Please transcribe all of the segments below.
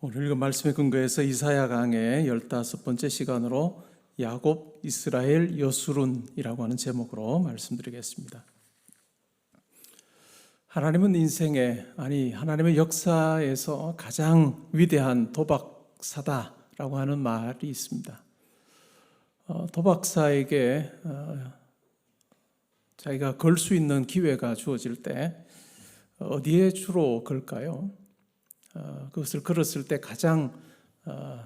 오늘 읽은 말씀에 근거해서 이사야 강의 15번째 시간으로 야곱, 이스라엘, 여수룬이라고 하는 제목으로 말씀드리겠습니다. 하나님은 하나님의 역사에서 가장 위대한 도박사다라고 하는 말이 있습니다. 도박사에게 자기가 걸 수 있는 기회가 주어질 때 어디에 주로 걸까요? 그것을 걸었을 때 가장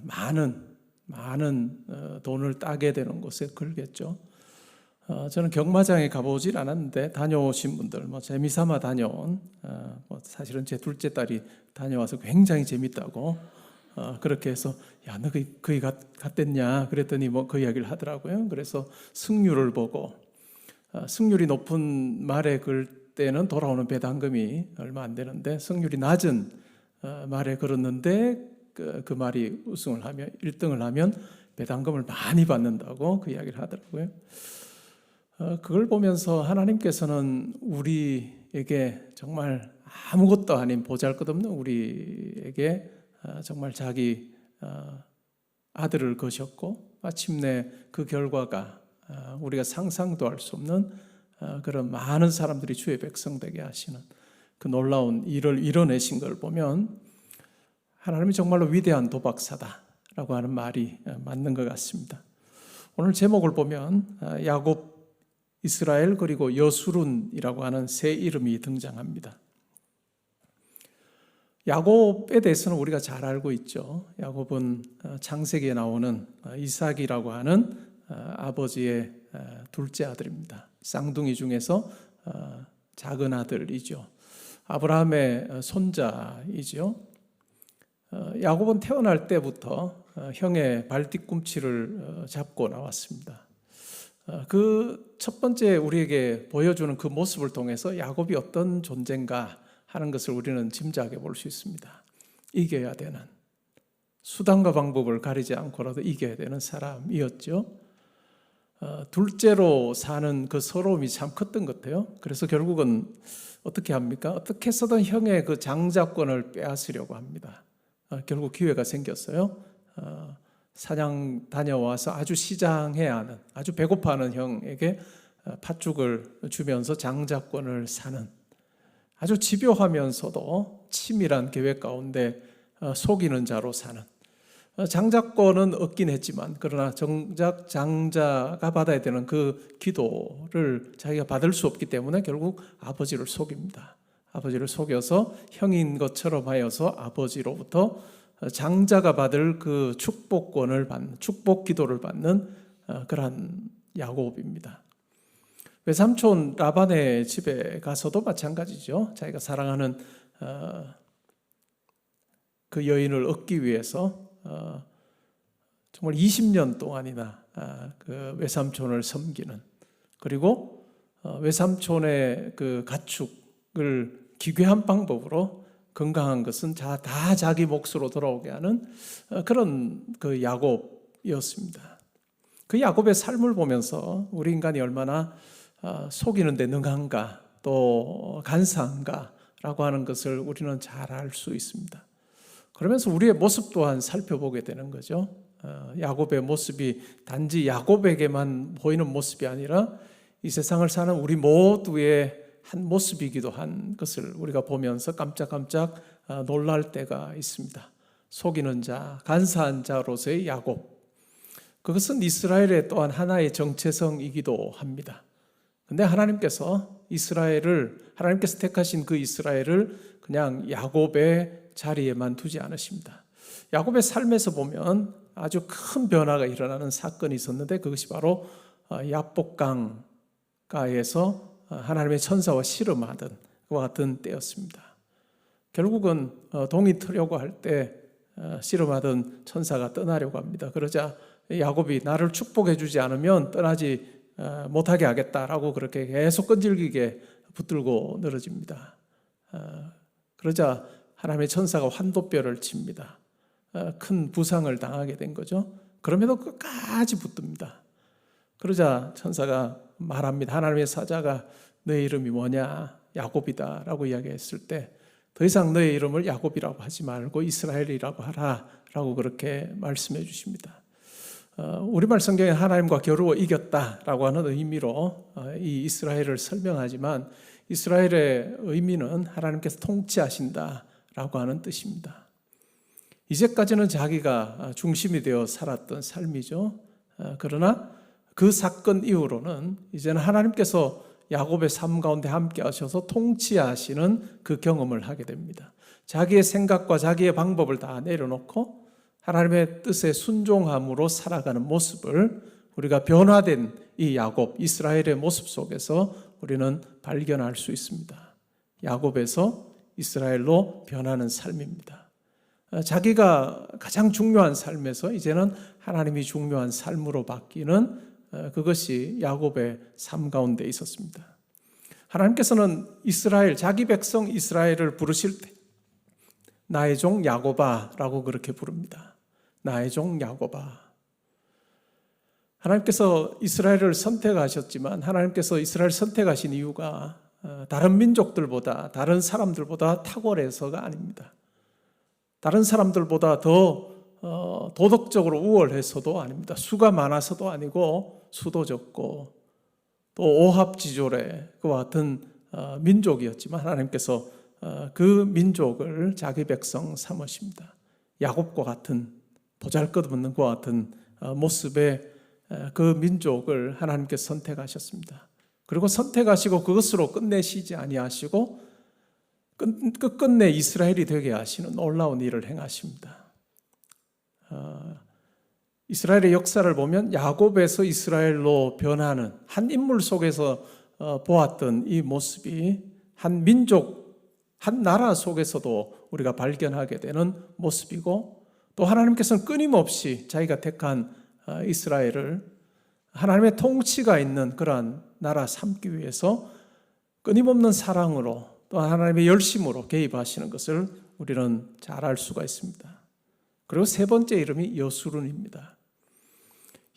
많은 돈을 따게 되는 곳에 걸겠죠. 저는 경마장에 가보질 않았는데 다녀오신 분들, 재미삼아 다녀온, 사실은 제 둘째 딸이 다녀와서 굉장히 재밌다고 그렇게 해서 야, 너 거기 갔댔냐? 그랬더니 그 이야기를 하더라고요. 그래서 승률을 보고 승률이 높은 말에 걸 때는 돌아오는 배당금이 얼마 안 되는데 승률이 낮은 말에 걸었는데 그 말이 우승을 하면 1등을 하면 배당금을 많이 받는다고 그 이야기를 하더라고요. 그걸 보면서 하나님께서는 우리에게 정말 아무것도 아닌 보잘것없는 우리에게 정말 자기 아들을 거셨고 마침내 그 결과가 우리가 상상도 할 수 없는 그런 많은 사람들이 주의 백성 되게 하시는 그 놀라운 일을 이뤄내신 걸 보면 하나님이 정말로 위대한 도박사다라고 하는 말이 맞는 것 같습니다. 오늘 제목을 보면 야곱, 이스라엘 그리고 여수룬이라고 하는 세 이름이 등장합니다. 야곱에 대해서는 우리가 잘 알고 있죠. 야곱은 창세기에 나오는 이삭이라고 하는 아버지의 둘째 아들입니다. 쌍둥이 중에서 작은 아들이죠. 아브라함의 손자이죠. 야곱은 태어날 때부터 형의 발뒤꿈치를 잡고 나왔습니다. 그 첫 번째 우리에게 보여주는 그 모습을 통해서 야곱이 어떤 존재인가 하는 것을 우리는 짐작해 볼 수 있습니다. 이겨야 되는, 수단과 방법을 가리지 않고라도 이겨야 되는 사람이었죠. 둘째로 사는 그 서러움이 참 컸던 것 같아요. 그래서 결국은 어떻게 합니까? 어떻게 해서든 형의 그 장자권을 빼앗으려고 합니다. 결국 기회가 생겼어요. 사냥 다녀와서 아주 시장해야 하는, 아주 배고파하는 형에게 팥죽을 주면서 장자권을 사는 아주 집요하면서도 치밀한 계획 가운데 속이는 자로 사는, 장자권은 얻긴 했지만 그러나 정작 장자가 받아야 되는 그 기도를 자기가 받을 수 없기 때문에 결국 아버지를 속입니다. 아버지를 속여서 형인 것처럼 하여서 아버지로부터 장자가 받을 그 축복권을 받는, 축복 기도를 받는 그러한 야곱입니다. 외삼촌 라반의 집에 가서도 마찬가지죠. 자기가 사랑하는 그 여인을 얻기 위해서 정말 20년 동안이나 그 외삼촌을 섬기는, 그리고 외삼촌의 그 가축을 기괴한 방법으로 건강한 것은 다 자기 몫으로 돌아오게 하는 그런 그 야곱이었습니다. 그 야곱의 삶을 보면서 우리 인간이 얼마나 속이는 데 능한가, 또 간사한가 라고 하는 것을 우리는 잘 알 수 있습니다. 그러면서 우리의 모습 또한 살펴보게 되는 거죠. 야곱의 모습이 단지 야곱에게만 보이는 모습이 아니라 이 세상을 사는 우리 모두의 한 모습이기도 한 것을 우리가 보면서 깜짝깜짝 놀랄 때가 있습니다. 속이는 자, 간사한 자로서의 야곱, 그것은 이스라엘의 또한 하나의 정체성이기도 합니다. 근데 하나님께서 택하신 그 이스라엘을 그냥 야곱의 자리에만 두지 않으십니다. 야곱의 삶에서 보면 아주 큰 변화가 일어나는 사건이 있었는데 그것이 바로 야복강가에서 하나님의 천사와 씨름하던 그와 같은 때였습니다. 결국은 동이 트려고 할 때 씨름하던 천사가 떠나려고 합니다. 그러자 야곱이 나를 축복해 주지 않으면 떠나지 못하게 하겠다라고 그렇게 계속 끈질기게 붙들고 늘어집니다. 그러자 하나님의 천사가 환도뼈를 칩니다. 큰 부상을 당하게 된 거죠. 그럼에도 끝까지 붙듭니다. 그러자 천사가 말합니다. 하나님의 사자가 내 이름이 뭐냐? 야곱이다 라고 이야기했을 때 더 이상 너의 이름을 야곱이라고 하지 말고 이스라엘이라고 하라라고 그렇게 말씀해 주십니다. 우리말 성경에 하나님과 겨루어 이겼다라고 하는 의미로 이 이스라엘을 설명하지만 이스라엘의 의미는 하나님께서 통치하신다라고 하는 뜻입니다. 이제까지는 자기가 중심이 되어 살았던 삶이죠. 그러나 그 사건 이후로는 이제는 하나님께서 야곱의 삶 가운데 함께 하셔서 통치하시는 그 경험을 하게 됩니다. 자기의 생각과 자기의 방법을 다 내려놓고 하나님의 뜻에 순종함으로 살아가는 모습을 우리가 변화된 이 야곱, 이스라엘의 모습 속에서 우리는 발견할 수 있습니다. 야곱에서 이스라엘로 변하는 삶입니다. 자기가 가장 중요한 삶에서 이제는 하나님이 중요한 삶으로 바뀌는 그것이 야곱의 삶 가운데 있었습니다. 하나님께서는 이스라엘, 자기 백성 이스라엘을 부르실 때 나의 종 야곱아라고 그렇게 부릅니다. 나의 종 야곱아. 하나님께서 이스라엘을 선택하셨지만 하나님께서 이스라엘 선택하신 이유가 다른 민족들보다, 다른 사람들보다 탁월해서가 아닙니다. 다른 사람들보다 더 도덕적으로 우월해서도 아닙니다. 수가 많아서도 아니고 수도 적고 또 오합지졸의 그와 같은 민족이었지만 하나님께서 그 민족을 자기 백성 삼으십니다. 야곱과 같은 보잘것없는 그와 같은 모습의 그 민족을 하나님께서 선택하셨습니다. 그리고 선택하시고 그것으로 끝내시지 아니하시고 끝끝내 이스라엘이 되게 하시는 놀라운 일을 행하십니다. 이스라엘의 역사를 보면 야곱에서 이스라엘로 변하는 한 인물 속에서 보았던 이 모습이 한 민족, 한 나라 속에서도 우리가 발견하게 되는 모습이고 또 하나님께서는 끊임없이 자기가 택한 이스라엘을 하나님의 통치가 있는 그러한 나라 삼기 위해서 끊임없는 사랑으로 또 하나님의 열심으로 개입하시는 것을 우리는 잘 알 수가 있습니다. 그리고 세 번째 이름이 여수룬입니다.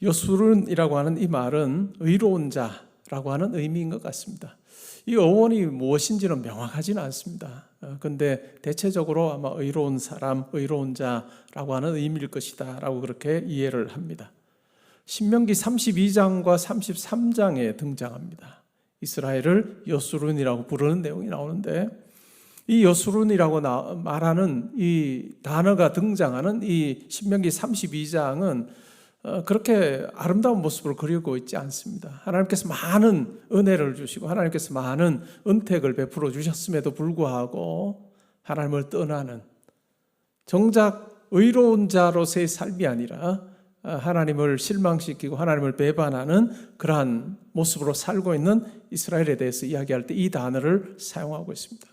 여수룬이라고 하는 이 말은 의로운 자라고 하는 의미인 것 같습니다. 이 어원이 무엇인지는 명확하지는 않습니다. 그런데 대체적으로 아마 의로운 사람, 의로운 자라고 하는 의미일 것이다 라고 그렇게 이해를 합니다. 신명기 32장과 33장에 등장합니다. 이스라엘을 여수룬이라고 부르는 내용이 나오는데 이 여수룬이라고 말하는 이 단어가 등장하는 이 신명기 32장은 그렇게 아름다운 모습을 그리고 있지 않습니다. 하나님께서 많은 은혜를 주시고 하나님께서 많은 은택을 베풀어 주셨음에도 불구하고 하나님을 떠나는 정작 의로운 자로서의 삶이 아니라 하나님을 실망시키고 하나님을 배반하는 그러한 모습으로 살고 있는 이스라엘에 대해서 이야기할 때 이 단어를 사용하고 있습니다.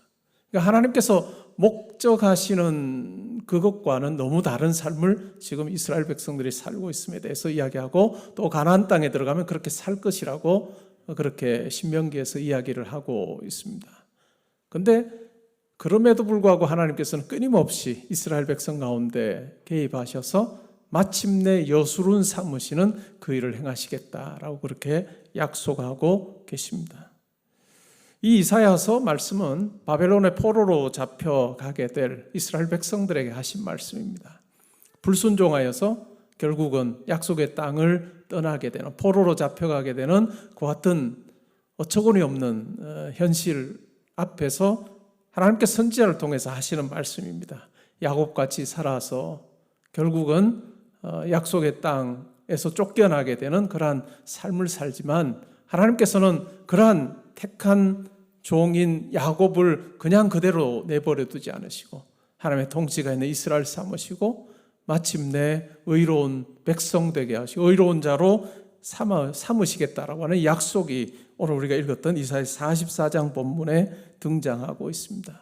그러니까 하나님께서 목적하시는 그것과는 너무 다른 삶을 지금 이스라엘 백성들이 살고 있음에 대해서 이야기하고 또 가나안 땅에 들어가면 그렇게 살 것이라고 그렇게 신명기에서 이야기를 하고 있습니다. 그런데 그럼에도 불구하고 하나님께서는 끊임없이 이스라엘 백성 가운데 개입하셔서 마침내 여수룬 삼으시는 그 일을 행하시겠다라고 그렇게 약속하고 계십니다. 이 이사야서 말씀은 바벨론의 포로로 잡혀가게 될 이스라엘 백성들에게 하신 말씀입니다. 불순종하여서 결국은 약속의 땅을 떠나게 되는, 포로로 잡혀가게 되는 그 같은 어처구니 없는 현실 앞에서 하나님께 선지자를 통해서 하시는 말씀입니다. 야곱같이 살아서 결국은 약속의 땅에서 쫓겨나게 되는 그러한 삶을 살지만 하나님께서는 그러한 택한 종인 야곱을 그냥 그대로 내버려 두지 않으시고 하나님의 통치가 있는 이스라엘 삼으시고 마침내 의로운 백성 되게 하시고 의로운 자로 삼으시겠다라고 하는 약속이 오늘 우리가 읽었던 이사야 44장 본문에 등장하고 있습니다.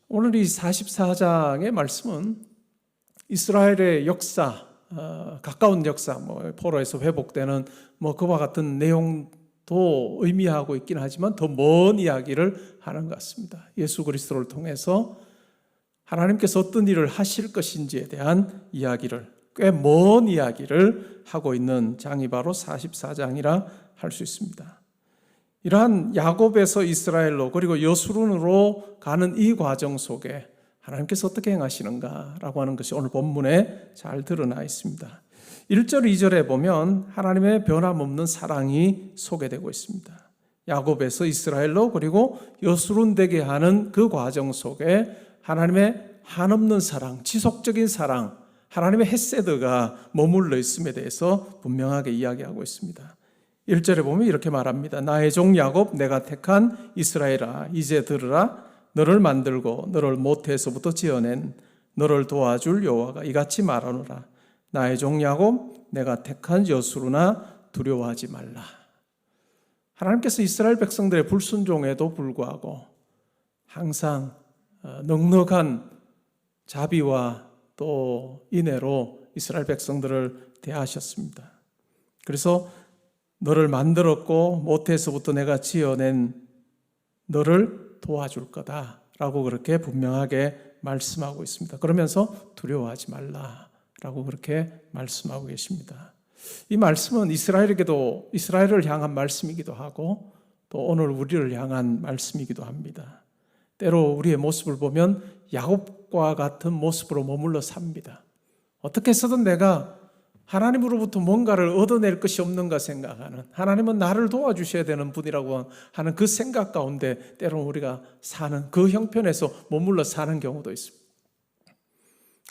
오늘 이 44장의 말씀은 이스라엘의 역사, 가까운 역사, 포로에서 회복되는 그와 같은 내용도 의미하고 있긴 하지만 더 먼 이야기를 하는 것 같습니다. 예수 그리스도를 통해서 하나님께서 어떤 일을 하실 것인지에 대한 이야기를, 꽤 먼 이야기를 하고 있는 장이 바로 44장이라 할 수 있습니다. 이러한 야곱에서 이스라엘로 그리고 여수론으로 가는 이 과정 속에 하나님께서 어떻게 행하시는가라고 하는 것이 오늘 본문에 잘 드러나 있습니다. 1절, 2절에 보면 하나님의 변함없는 사랑이 소개되고 있습니다. 야곱에서 이스라엘로 그리고 여수론 되게 하는 그 과정 속에 하나님의 한없는 사랑, 지속적인 사랑, 하나님의 헤세드가 머물러 있음에 대해서 분명하게 이야기하고 있습니다. 1절에 보면 이렇게 말합니다. 나의 종 야곱, 내가 택한 이스라엘아, 이제 들으라. 너를 만들고 너를 모태에서부터 지어낸 너를 도와줄 여호와가 이같이 말하노라. 나의 종 야곱, 내가 택한 여수로나 두려워하지 말라. 하나님께서 이스라엘 백성들의 불순종에도 불구하고 항상 넉넉한 자비와 또 인애로 이스라엘 백성들을 대하셨습니다. 그래서 너를 만들었고 모태에서부터 내가 지어낸 너를 도와줄 거다라고 그렇게 분명하게 말씀하고 있습니다. 그러면서 두려워하지 말라라고 그렇게 말씀하고 계십니다. 이 말씀은 이스라엘에게도 이스라엘을 향한 말씀이기도 하고 또 오늘 우리를 향한 말씀이기도 합니다. 때로 우리의 모습을 보면 야곱과 같은 모습으로 머물러 삽니다. 어떻게 해서든 내가 하나님으로부터 뭔가를 얻어낼 것이 없는가 생각하는, 하나님은 나를 도와주셔야 되는 분이라고 하는 그 생각 가운데 때로는 우리가 사는 그 형편에서 머물러 사는 경우도 있습니다.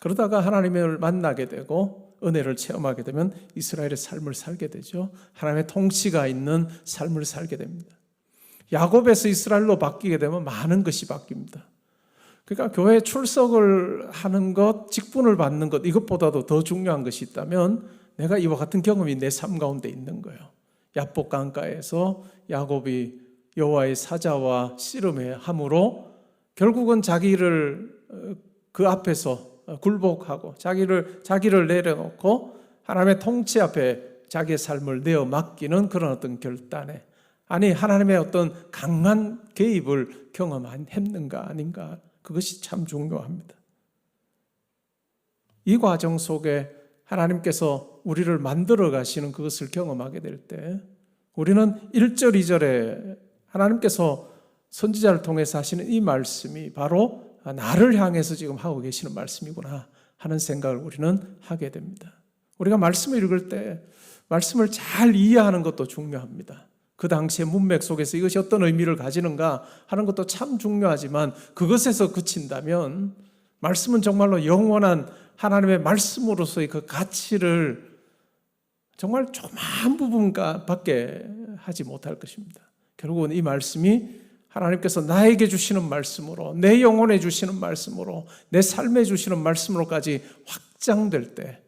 그러다가 하나님을 만나게 되고 은혜를 체험하게 되면 이스라엘의 삶을 살게 되죠. 하나님의 통치가 있는 삶을 살게 됩니다. 야곱에서 이스라엘로 바뀌게 되면 많은 것이 바뀝니다. 그러니까 교회에 출석을 하는 것, 직분을 받는 것, 이것보다도 더 중요한 것이 있다면 내가 이와 같은 경험이 내 삶 가운데 있는 거예요. 야복 강가에서 야곱이 여호와의 사자와 씨름의 함으로 결국은 자기를 그 앞에서 굴복하고 자기를 내려놓고 하나님의 통치 앞에 자기의 삶을 내어 맡기는 그런 어떤 결단에, 아니 하나님의 어떤 강한 개입을 경험했는가 아닌가, 그것이 참 중요합니다. 이 과정 속에 하나님께서 우리를 만들어 가시는 그것을 경험하게 될 때 우리는 1절, 2절에 하나님께서 선지자를 통해서 하시는 이 말씀이 바로 나를 향해서 지금 하고 계시는 말씀이구나 하는 생각을 우리는 하게 됩니다. 우리가 말씀을 읽을 때 말씀을 잘 이해하는 것도 중요합니다. 그 당시의 문맥 속에서 이것이 어떤 의미를 가지는가 하는 것도 참 중요하지만 그것에서 그친다면 말씀은 정말로 영원한 하나님의 말씀으로서의 그 가치를 정말 조그마한 부분밖에 하지 못할 것입니다. 결국은 이 말씀이 하나님께서 나에게 주시는 말씀으로, 내 영혼에 주시는 말씀으로, 내 삶에 주시는 말씀으로까지 확장될 때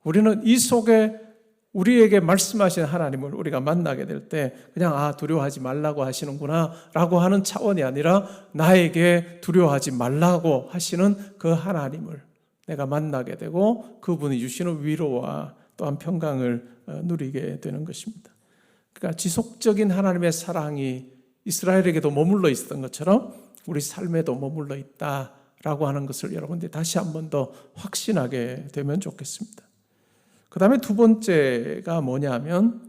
우리는 이 속에 우리에게 말씀하신 하나님을 우리가 만나게 될 때 그냥 두려워하지 말라고 하시는구나 라고 하는 차원이 아니라 나에게 두려워하지 말라고 하시는 그 하나님을 내가 만나게 되고 그분이 주시는 위로와 또한 평강을 누리게 되는 것입니다. 그러니까 지속적인 하나님의 사랑이 이스라엘에게도 머물러 있었던 것처럼 우리 삶에도 머물러 있다라고 하는 것을 여러분들이 다시 한 번 더 확신하게 되면 좋겠습니다. 그 다음에 두 번째가 뭐냐면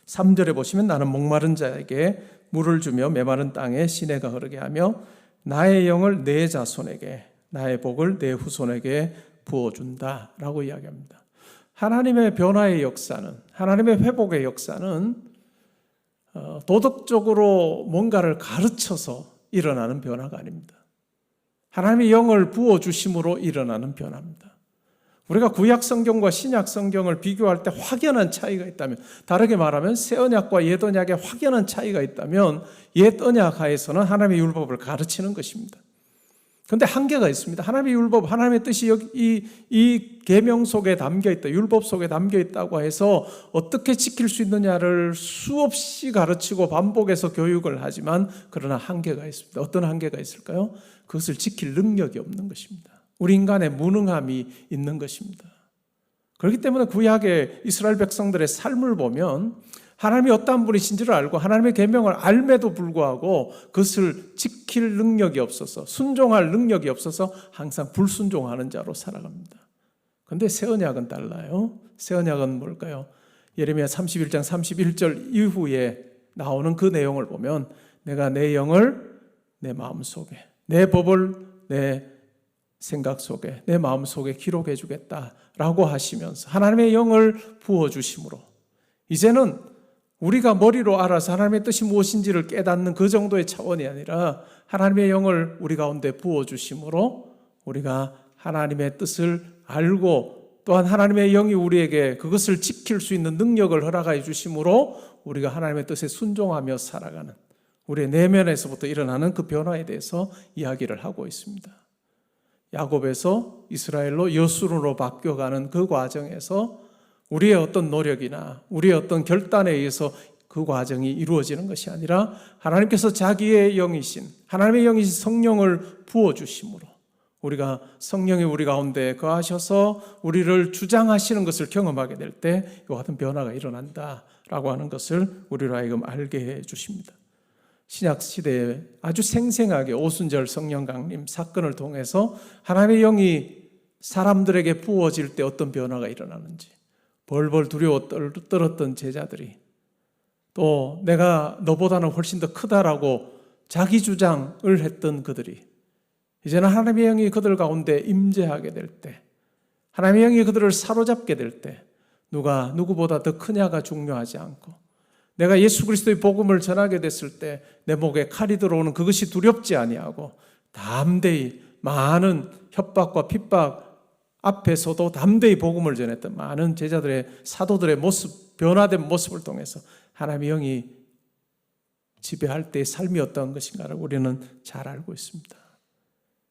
3절에 보시면 나는 목마른 자에게 물을 주며 메마른 땅에 시내가 흐르게 하며 나의 영을 내 자손에게 나의 복을 내 후손에게 부어준다 라고 이야기합니다. 하나님의 변화의 역사는, 하나님의 회복의 역사는 도덕적으로 뭔가를 가르쳐서 일어나는 변화가 아닙니다. 하나님의 영을 부어주심으로 일어나는 변화입니다. 우리가 구약 성경과 신약 성경을 비교할 때 확연한 차이가 있다면, 다르게 말하면 새 언약과 옛 언약에 확연한 차이가 있다면 옛 언약 하에서는 하나님의 율법을 가르치는 것입니다. 그런데 한계가 있습니다. 하나님의 율법, 하나님의 뜻이 여기 이 계명 속에 담겨 있다, 율법 속에 담겨 있다고 해서 어떻게 지킬 수 있느냐를 수없이 가르치고 반복해서 교육을 하지만 그러나 한계가 있습니다. 어떤 한계가 있을까요? 그것을 지킬 능력이 없는 것입니다. 우리 인간의 무능함이 있는 것입니다. 그렇기 때문에 구약의 이스라엘 백성들의 삶을 보면 하나님이 어떠한 분이신지를 알고 하나님의 계명을 알매도 불구하고 그것을 지킬 능력이 없어서, 순종할 능력이 없어서 항상 불순종하는 자로 살아갑니다. 그런데 새 언약은 달라요. 새 언약은 뭘까요? 예레미야 31장 31절 이후에 나오는 그 내용을 보면 내가 내 영을 내 마음속에, 내 법을 내 생각 속에, 내 마음 속에 기록해 주겠다라고 하시면서 하나님의 영을 부어주심으로 이제는 우리가 머리로 알아서 하나님의 뜻이 무엇인지를 깨닫는 그 정도의 차원이 아니라 하나님의 영을 우리 가운데 부어주심으로 우리가 하나님의 뜻을 알고 또한 하나님의 영이 우리에게 그것을 지킬 수 있는 능력을 허락해 주심으로 우리가 하나님의 뜻에 순종하며 살아가는 우리의 내면에서부터 일어나는 그 변화에 대해서 이야기를 하고 있습니다. 야곱에서 이스라엘로 여순으로 바뀌어가는 그 과정에서 우리의 어떤 노력이나 우리의 어떤 결단에 의해서 그 과정이 이루어지는 것이 아니라 하나님께서 자기의 영이신 하나님의 영이신 성령을 부어주심으로 우리가 성령이 우리 가운데 거하셔서 우리를 주장하시는 것을 경험하게 될 때 이와 같은 변화가 일어난다라고 하는 것을 우리로 하여금 알게 해 주십니다. 신약 시대에 아주 생생하게 오순절 성령 강림 사건을 통해서 하나님의 영이 사람들에게 부어질 때 어떤 변화가 일어나는지 벌벌 두려워 떨었던 제자들이 또 내가 너보다는 훨씬 더 크다라고 자기 주장을 했던 그들이 이제는 하나님의 영이 그들 가운데 임재하게 될 때 하나님의 영이 그들을 사로잡게 될 때 누가 누구보다 더 크냐가 중요하지 않고 내가 예수 그리스도의 복음을 전하게 됐을 때 내 목에 칼이 들어오는 그것이 두렵지 아니하고 담대히 많은 협박과 핍박 앞에서도 담대히 복음을 전했던 많은 제자들의 사도들의 모습, 변화된 모습을 통해서 하나님의 영이 지배할 때의 삶이 어떤 것인가를 우리는 잘 알고 있습니다.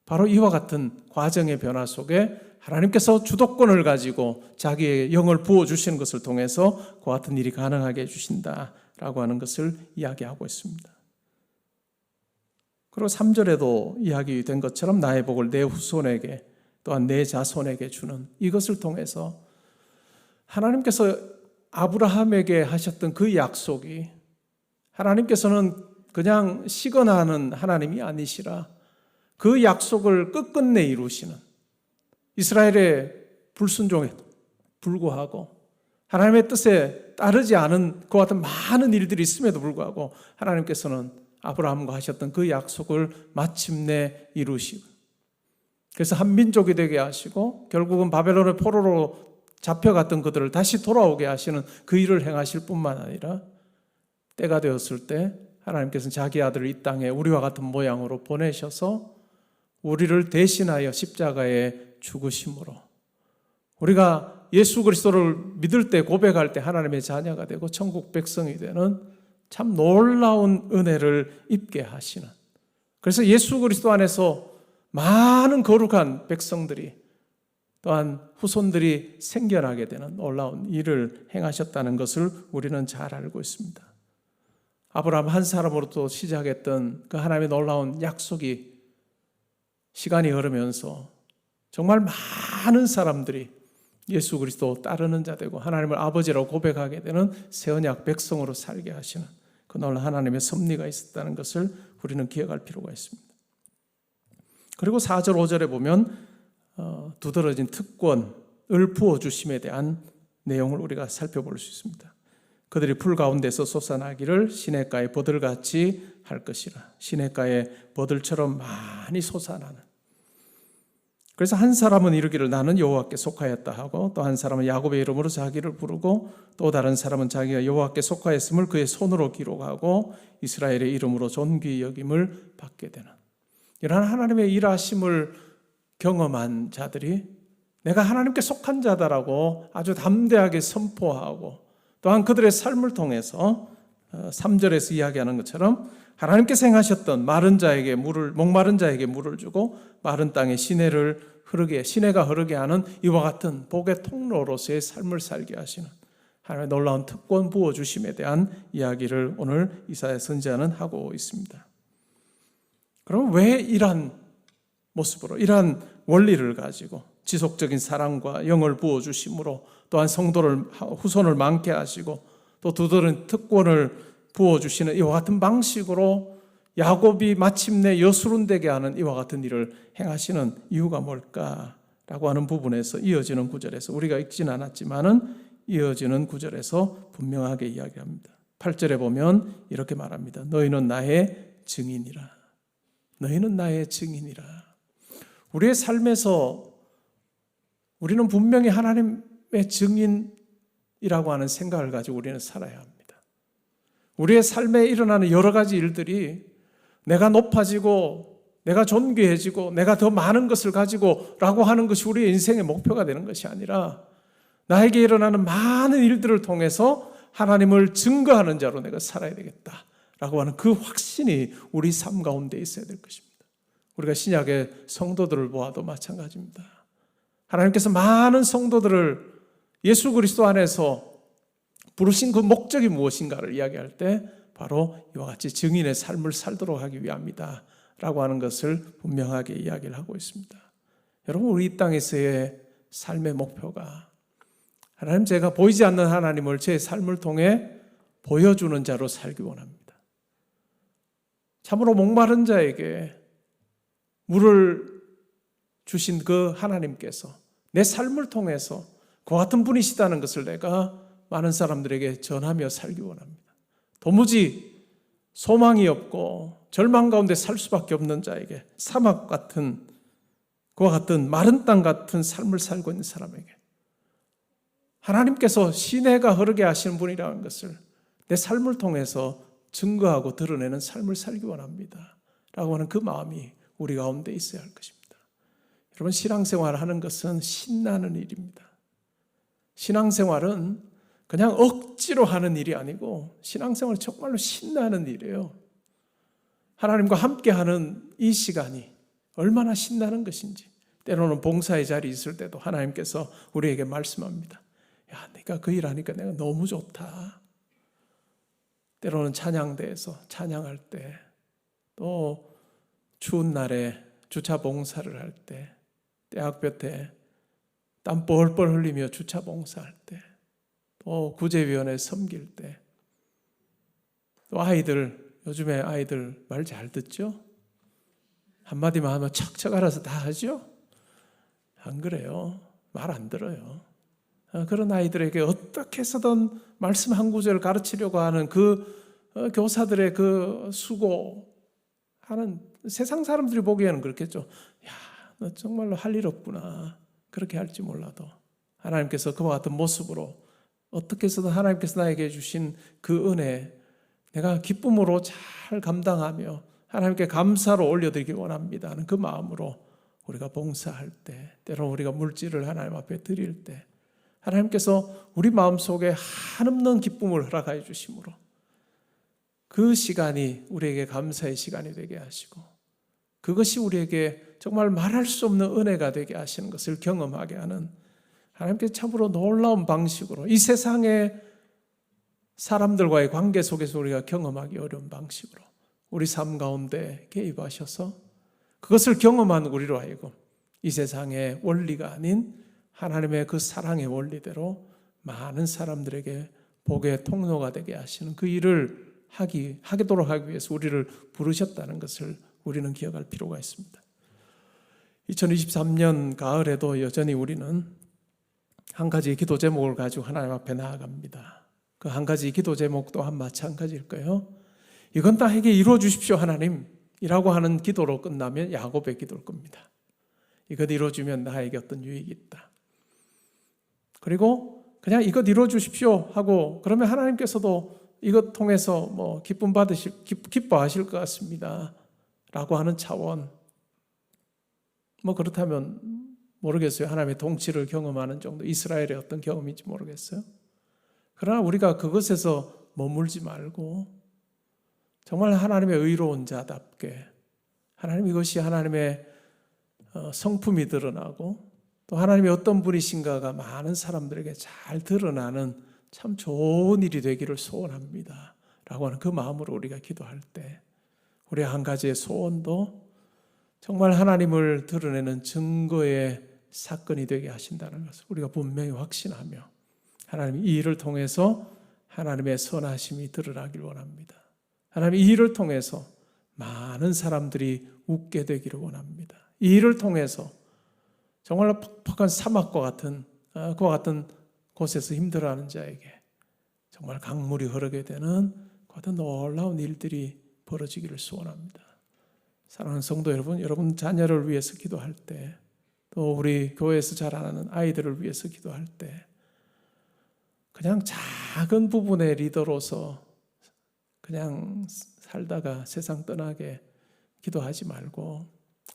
바로 이와 같은 과정의 변화 속에 하나님께서 주도권을 가지고 자기의 영을 부어주시는 것을 통해서 그와 같은 일이 가능하게 해주신다라고 하는 것을 이야기하고 있습니다. 그리고 3절에도 이야기된 것처럼 나의 복을 내 후손에게 또한 내 자손에게 주는 이것을 통해서 하나님께서 아브라함에게 하셨던 그 약속이 하나님께서는 그냥 시건하는 하나님이 아니시라 그 약속을 끝끝내 이루시는 이스라엘의 불순종에 불구하고 하나님의 뜻에 따르지 않은 그와 같은 많은 일들이 있음에도 불구하고 하나님께서는 아브라함과 하셨던 그 약속을 마침내 이루시고 그래서 한 민족이 되게 하시고 결국은 바벨론의 포로로 잡혀갔던 그들을 다시 돌아오게 하시는 그 일을 행하실 뿐만 아니라 때가 되었을 때 하나님께서는 자기 아들을 이 땅에 우리와 같은 모양으로 보내셔서 우리를 대신하여 십자가에 죽으심으로 우리가 예수 그리스도를 믿을 때 고백할 때 하나님의 자녀가 되고 천국 백성이 되는 참 놀라운 은혜를 입게 하시는 그래서 예수 그리스도 안에서 많은 거룩한 백성들이 또한 후손들이 생겨나게 되는 놀라운 일을 행하셨다는 것을 우리는 잘 알고 있습니다. 아브라함 한 사람으로부터 시작했던 그 하나님의 놀라운 약속이 시간이 흐르면서 정말 많은 사람들이 예수 그리스도 따르는 자 되고 하나님을 아버지라고 고백하게 되는 새 언약 백성으로 살게 하시는 그 놀라운 하나님의 섭리가 있었다는 것을 우리는 기억할 필요가 있습니다. 그리고 4절 5절에 보면 두드러진 특권을 부어주심에 대한 내용을 우리가 살펴볼 수 있습니다. 그들이 풀 가운데서 솟아나기를 시냇가의 버들같이 할 것이라. 시냇가의 버들처럼 많이 솟아나는. 그래서 한 사람은 이르기를 나는 여호와께 속하였다 하고 또 한 사람은 야곱의 이름으로 자기를 부르고 또 다른 사람은 자기가 여호와께 속하였음을 그의 손으로 기록하고 이스라엘의 이름으로 존귀 여김을 받게 되는 이러한 하나님의 일하심을 경험한 자들이 내가 하나님께 속한 자다라고 아주 담대하게 선포하고 또한 그들의 삶을 통해서 3절에서 이야기하는 것처럼 하나님께서 행하셨던 마른 자에게 목마른 자에게 물을 주고 마른 땅에 시내가 흐르게 하는 이와 같은 복의 통로로서의 삶을 살게 하시는 하나님의 놀라운 특권 부어주심에 대한 이야기를 오늘 이사야 선지자는 하고 있습니다. 그럼 왜 이러한 모습으로 이러한 원리를 가지고 지속적인 사랑과 영을 부어주심으로 또한 성도를 후손을 많게 하시고 또 두드러진 특권을 부어주시는 이와 같은 방식으로 야곱이 마침내 여수론 되게 하는 이와 같은 일을 행하시는 이유가 뭘까라고 하는 부분에서 이어지는 구절에서 우리가 읽지는 않았지만은 이어지는 구절에서 분명하게 이야기합니다. 8절에 보면 이렇게 말합니다. 너희는 나의 증인이라. 너희는 나의 증인이라. 우리의 삶에서 우리는 분명히 하나님의 증인이라고 하는 생각을 가지고 우리는 살아야 합니다. 우리의 삶에 일어나는 여러 가지 일들이 내가 높아지고 내가 존귀해지고 내가 더 많은 것을 가지고 라고 하는 것이 우리의 인생의 목표가 되는 것이 아니라 나에게 일어나는 많은 일들을 통해서 하나님을 증거하는 자로 내가 살아야 되겠다라고 하는 그 확신이 우리 삶 가운데 있어야 될 것입니다. 우리가 신약의 성도들을 보아도 마찬가지입니다. 하나님께서 많은 성도들을 예수 그리스도 안에서 부르신 그 목적이 무엇인가를 이야기할 때 바로 이와 같이 증인의 삶을 살도록 하기 위함이다 라고 하는 것을 분명하게 이야기를 하고 있습니다. 여러분, 우리 이 땅에서의 삶의 목표가 하나님, 제가 보이지 않는 하나님을 제 삶을 통해 보여주는 자로 살기 원합니다. 참으로 목마른 자에게 물을 주신 그 하나님께서 내 삶을 통해서 그 같은 분이시다는 것을 내가 많은 사람들에게 전하며 살기 원합니다. 도무지 소망이 없고 절망 가운데 살 수밖에 없는 자에게, 사막 같은 그와 같은 마른 땅 같은 삶을 살고 있는 사람에게 하나님께서 시내가 흐르게 하시는 분이라는 것을 내 삶을 통해서 증거하고 드러내는 삶을 살기 원합니다 라고 하는 그 마음이 우리 가운데 있어야 할 것입니다. 여러분, 신앙생활을 하는 것은 신나는 일입니다. 신앙생활은 그냥 억지로 하는 일이 아니고 신앙생활은 정말로 신나는 일이에요. 하나님과 함께하는 이 시간이 얼마나 신나는 것인지, 때로는 봉사의 자리에 있을 때도 하나님께서 우리에게 말씀합니다. 야, 네가 그 일하니까 내가 너무 좋다. 때로는 찬양대에서 찬양할 때, 또 추운 날에 주차 봉사를 할 때, 대학볕에 땀 뻘뻘 흘리며 주차 봉사할 때, 또 구제위원회 섬길 때, 또 아이들, 요즘에 아이들 말 잘 듣죠? 한마디만 하면 척척 알아서 다 하죠? 안 그래요. 말 안 들어요. 그런 아이들에게 어떻게 해서든 말씀 한 구절을 가르치려고 하는 그 교사들의 그 수고하는, 세상 사람들이 보기에는 그렇겠죠. 야, 너 정말로 할 일 없구나. 그렇게 할지 몰라도 하나님께서 그와 같은 모습으로 어떻게 해서든 하나님께서 나에게 주신 그 은혜, 내가 기쁨으로 잘 감당하며 하나님께 감사로 올려드리기 원합니다 하는 그 마음으로 우리가 봉사할 때, 때로 우리가 물질을 하나님 앞에 드릴 때 하나님께서 우리 마음속에 한없는 기쁨을 허락하여 주심으로 그 시간이 우리에게 감사의 시간이 되게 하시고, 그것이 우리에게 정말 말할 수 없는 은혜가 되게 하시는 것을 경험하게 하는, 하나님께서 참으로 놀라운 방식으로 이 세상의 사람들과의 관계 속에서 우리가 경험하기 어려운 방식으로 우리 삶 가운데 개입하셔서 그것을 경험한 우리로 하여금 이 세상의 원리가 아닌 하나님의 그 사랑의 원리대로 많은 사람들에게 복의 통로가 되게 하시는 그 일을 하도록 하기 위해서 우리를 부르셨다는 것을 우리는 기억할 필요가 있습니다. 2023년 가을에도 여전히 우리는 한 가지 기도 제목을 가지고 하나님 앞에 나아갑니다. 그 한 가지 기도 제목 또한 마찬가지일 거예요. 이건 나에게 이루어 주십시오 하나님이라고 하는 기도로 끝나면 야곱의 기도일 겁니다. 이것 이루어주면 나에게 어떤 유익이 있다. 그리고 그냥 이것 이루어 주십시오 하고 그러면 하나님께서도 이것 통해서 뭐 기뻐하실 것 같습니다 라고 하는 차원, 뭐 그렇다면 모르겠어요. 하나님의 통치를 경험하는 정도, 이스라엘의 어떤 경험인지 모르겠어요. 그러나 우리가 그것에서 머물지 말고 정말 하나님의 의로운 자답게, 하나님 이것이 하나님의 성품이 드러나고 또 하나님이 어떤 분이신가가 많은 사람들에게 잘 드러나는 참 좋은 일이 되기를 소원합니다 라고 하는 그 마음으로 우리가 기도할 때 우리의 한 가지의 소원도 정말 하나님을 드러내는 증거의 사건이 되게 하신다는 것을 우리가 분명히 확신하며 하나님 이 일을 통해서 하나님의 선하심이 드러나길 원합니다. 하나님 이 일을 통해서 많은 사람들이 웃게 되기를 원합니다. 이 일을 통해서 정말로 퍽퍽한 사막과 같은 그와 같은 곳에서 힘들어하는 자에게 정말 강물이 흐르게 되는 그같은 놀라운 일들이 벌어지기를 소원합니다. 사랑하는 성도 여러분, 여러분 자녀를 위해서 기도할 때, 또 우리 교회에서 자라나는 아이들을 위해서 기도할 때 그냥 작은 부분의 리더로서 그냥 살다가 세상 떠나게 기도하지 말고,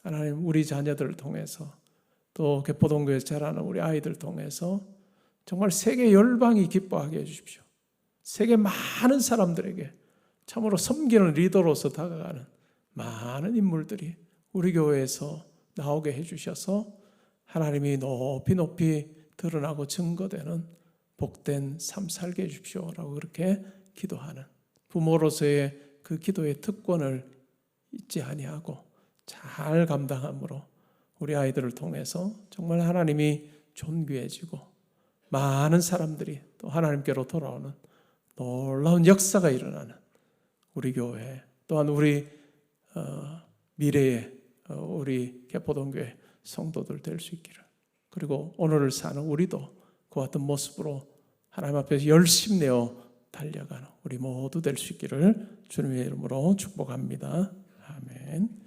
하나님 우리 자녀들을 통해서 또 개포동교회에서 자라는 우리 아이들을 통해서 정말 세계 열방이 기뻐하게 해주십시오. 세계 많은 사람들에게 참으로 섬기는 리더로서 다가가는 많은 인물들이 우리 교회에서 나오게 해주셔서 하나님이 높이 높이 드러나고 증거되는 복된 삶 살게 해주십시오라고 그렇게 기도하는, 부모로서의 그 기도의 특권을 잊지 아니하고 잘 감당함으로 우리 아이들을 통해서 정말 하나님이 존귀해지고 많은 사람들이 또 하나님께로 돌아오는 놀라운 역사가 일어나는 우리 교회, 또한 우리 미래의 우리 개포동교회 성도들 될 수 있기를, 그리고 오늘을 사는 우리도 그와 같은 모습으로 하나님 앞에서 열심 내어 달려가는 우리 모두 될 수 있기를 주님의 이름으로 축복합니다. 아멘.